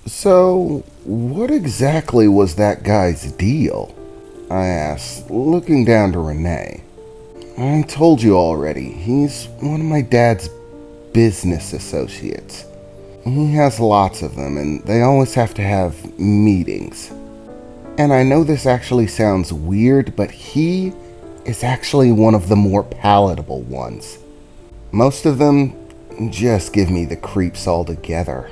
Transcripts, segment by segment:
So, what exactly was that guy's deal? I asked, looking down to Renee. I told you already, he's one of my dad's business associates. He has lots of them, and they always have to have meetings. And I know this actually sounds weird, but he is actually one of the more palatable ones. Most of them just give me the creeps altogether.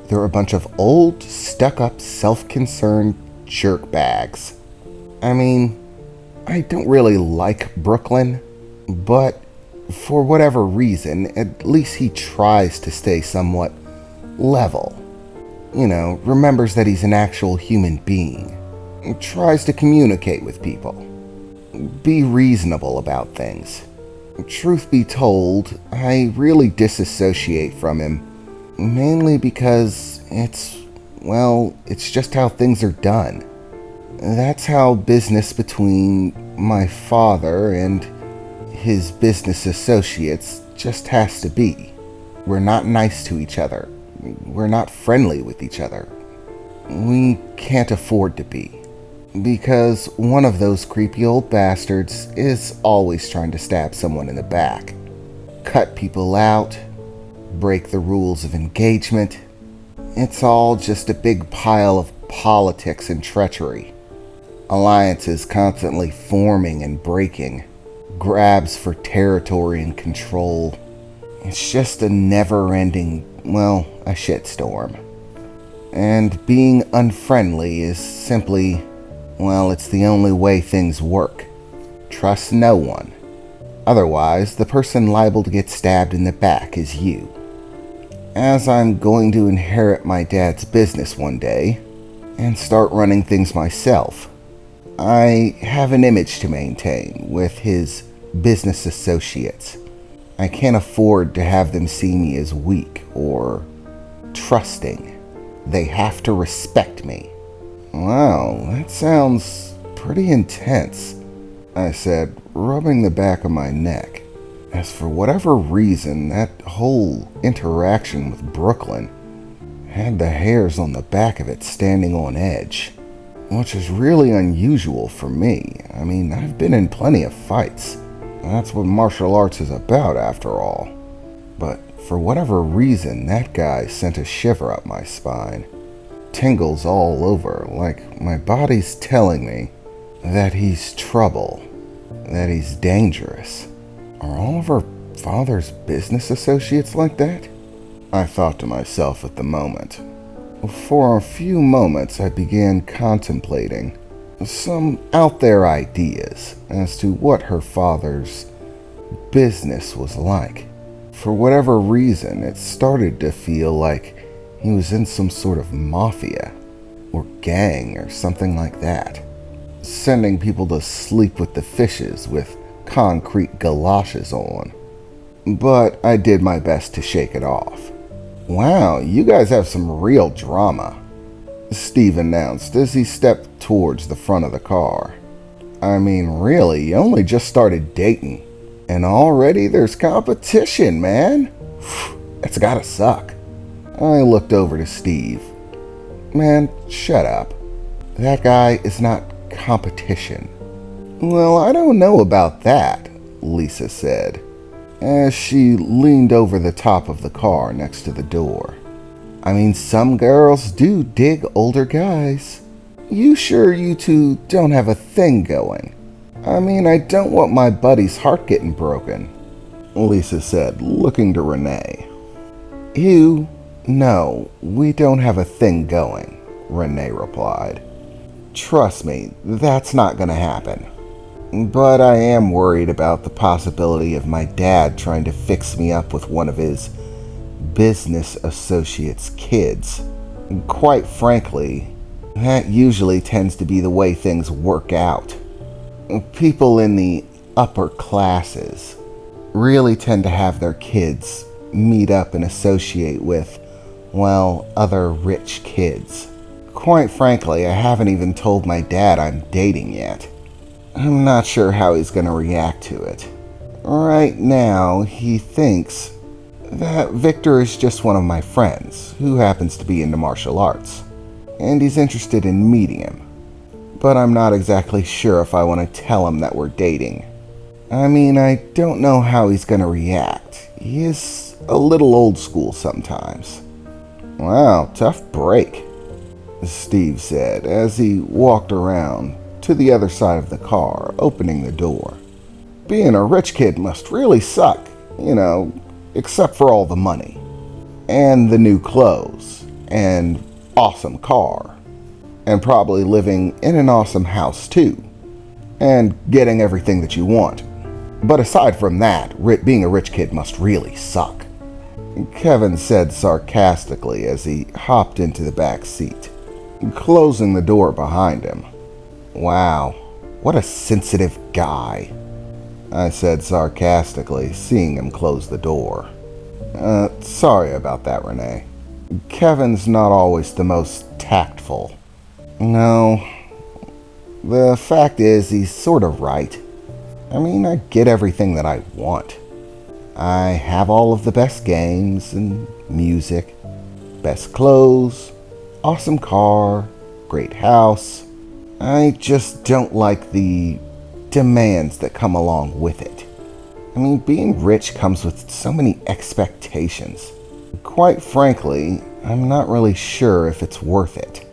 They're a bunch of old, stuck-up, self-concerned jerkbags. I mean, I don't really like Brooklyn, but for whatever reason, at least he tries to stay somewhat level. Remembers that he's an actual human being. Tries to communicate with people. Be reasonable about things. Truth be told, I really disassociate from him, mainly because it's just how things are done. That's how business between my father and his business associates just has to be. We're not nice to each other. We're not friendly with each other. We can't afford to be. Because one of those creepy old bastards is always trying to stab someone in the back, cut people out, break the rules of engagement. It's all just a big pile of politics and treachery. Alliances constantly forming and breaking, grabs for territory and control. It's just a never-ending, a shitstorm. And being unfriendly is simply, it's the only way things work. Trust no one. Otherwise, the person liable to get stabbed in the back is you. As I'm going to inherit my dad's business one day and start running things myself, I have an image to maintain with his business associates. I can't afford to have them see me as weak or trusting. They have to respect me. Wow, that sounds pretty intense, I said, rubbing the back of my neck. As for whatever reason, that whole interaction with Brooklyn had the hairs on the back of it standing on edge, which is really unusual for me. I mean, I've been in plenty of fights. That's what martial arts is about, after all. But for whatever reason, that guy sent a shiver up my spine. Tingles all over, like my body's telling me that he's trouble, that he's dangerous. Are all of our father's business associates like that? I thought to myself at the moment. For a few moments, I began contemplating some out there ideas as to what her father's business was like. For whatever reason, it started to feel like he was in some sort of mafia or gang or something like that, sending people to sleep with the fishes with concrete galoshes on. But I did my best to shake it off. Wow, you guys have some real drama, Steve announced as he stepped towards the front of the car. I mean, really, you only just started dating, and already there's competition, man. That's gotta suck. I looked over to Steve. Man, shut up. That guy is not competition. Well, I don't know about that, Lisa said, as she leaned over the top of the car next to the door. I mean, some girls do dig older guys. You sure you two don't have a thing going? I mean, I don't want my buddy's heart getting broken, Lisa said, looking to Renee. No, we don't have a thing going, Renee replied. Trust me, that's not gonna happen. But I am worried about the possibility of my dad trying to fix me up with one of his business associates' kids. Quite frankly, that usually tends to be the way things work out. People in the upper classes really tend to have their kids meet up and associate with, other rich kids. Quite frankly, I haven't even told my dad I'm dating yet. I'm not sure how he's going to react to it. Right now, he thinks that Victor is just one of my friends who happens to be into martial arts, and he's interested in meeting him. But I'm not exactly sure if I want to tell him that we're dating. I mean, I don't know how he's going to react. He is a little old school sometimes. Wow, tough break, Steve said as he walked around to the other side of the car, opening the door. Being a rich kid must really suck, except for all the money. And the new clothes, and awesome car. And probably living in an awesome house too. And getting everything that you want. But aside from that, being a rich kid must really suck, Kevin said sarcastically as he hopped into the back seat, closing the door behind him. Wow, what a sensitive guy, I said sarcastically, seeing him close the door. Sorry about that, Renee. Kevin's not always the most tactful. No, the fact is he's sort of right. I mean, I get everything that I want. I have all of the best games and music, best clothes, awesome car, great house. I just don't like the demands that come along with it. I mean, being rich comes with so many expectations. Quite frankly, I'm not really sure if it's worth it.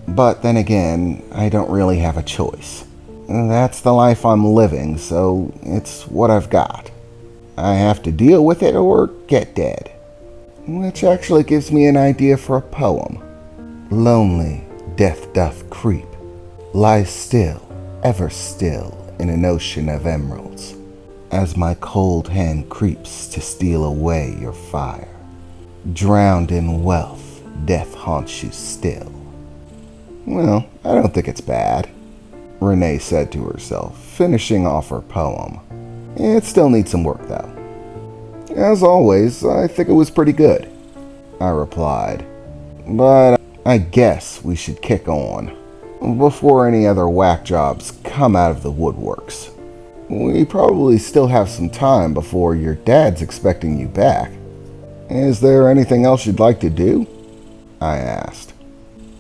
But then again, I don't really have a choice. That's the life I'm living, so it's what I've got. I have to deal with it or get dead. Which actually gives me an idea for a poem. Lonely, death doth creep, lies still, ever still, in an ocean of emeralds, as my cold hand creeps to steal away your fire. Drowned in wealth, death haunts you still. Well, I don't think it's bad, Renee said to herself, finishing off her poem. It still needs some work, though. As always, I think it was pretty good, I replied. But I guess we should kick on before any other whack jobs come out of the woodworks. We probably still have some time before your dad's expecting you back. Is there anything else you'd like to do? I asked.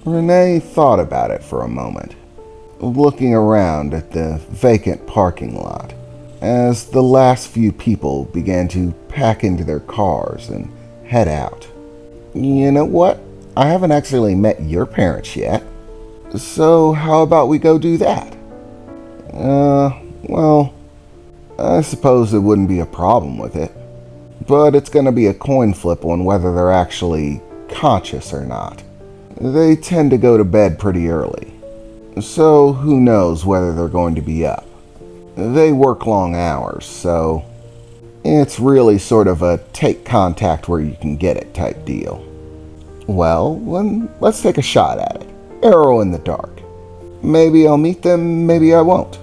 Renee thought about it for a moment, looking around at the vacant parking lot as the last few people began to pack into their cars and head out. You know what? I haven't actually met your parents yet. So how about we go do that? Well, I suppose it wouldn't be a problem with it. But it's going to be a coin flip on whether they're actually conscious or not. They tend to go to bed pretty early. So who knows whether they're going to be up. They work long hours, so it's really sort of a take contact where you can get it type deal. Well, then let's take a shot at it. Arrow in the dark. Maybe I'll meet them, maybe I won't.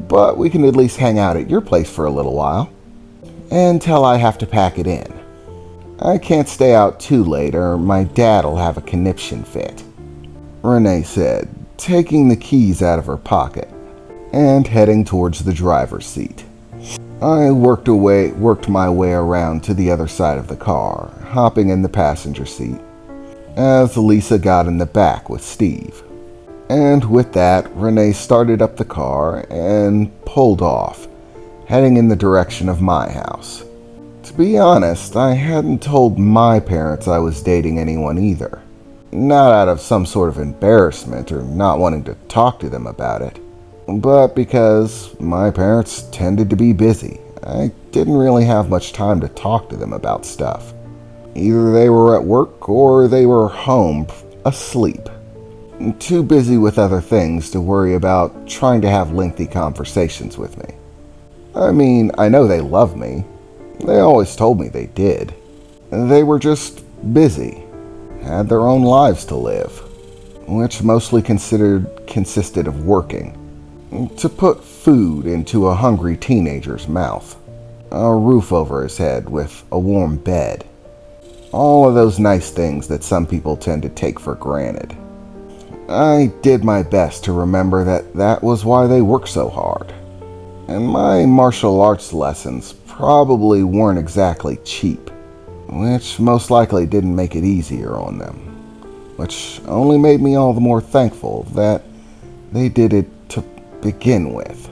But we can at least hang out at your place for a little while. Until I have to pack it in. I can't stay out too late or my dad'll have a conniption fit, Renee said, taking the keys out of her pocket and heading towards the driver's seat. I worked my way around to the other side of the car, hopping in the passenger seat, as Lisa got in the back with Steve. And with that, Renee started up the car and pulled off, heading in the direction of my house. To be honest, I hadn't told my parents I was dating anyone either. Not out of some sort of embarrassment or not wanting to talk to them about it, but because my parents tended to be busy. I didn't really have much time to talk to them about stuff. Either they were at work or they were home asleep. Too busy with other things to worry about trying to have lengthy conversations with me. I mean, I know they love me. They always told me they did. They were just busy, had their own lives to live, which mostly consisted of working, to put food into a hungry teenager's mouth, a roof over his head with a warm bed, all of those nice things that some people tend to take for granted. I did my best to remember that was why they worked so hard. And my martial arts lessons probably weren't exactly cheap. which most likely didn't make it easier on them, which only made me all the more thankful that they did it to begin with,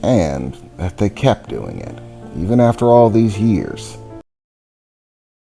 and that they kept doing it, even after all these years.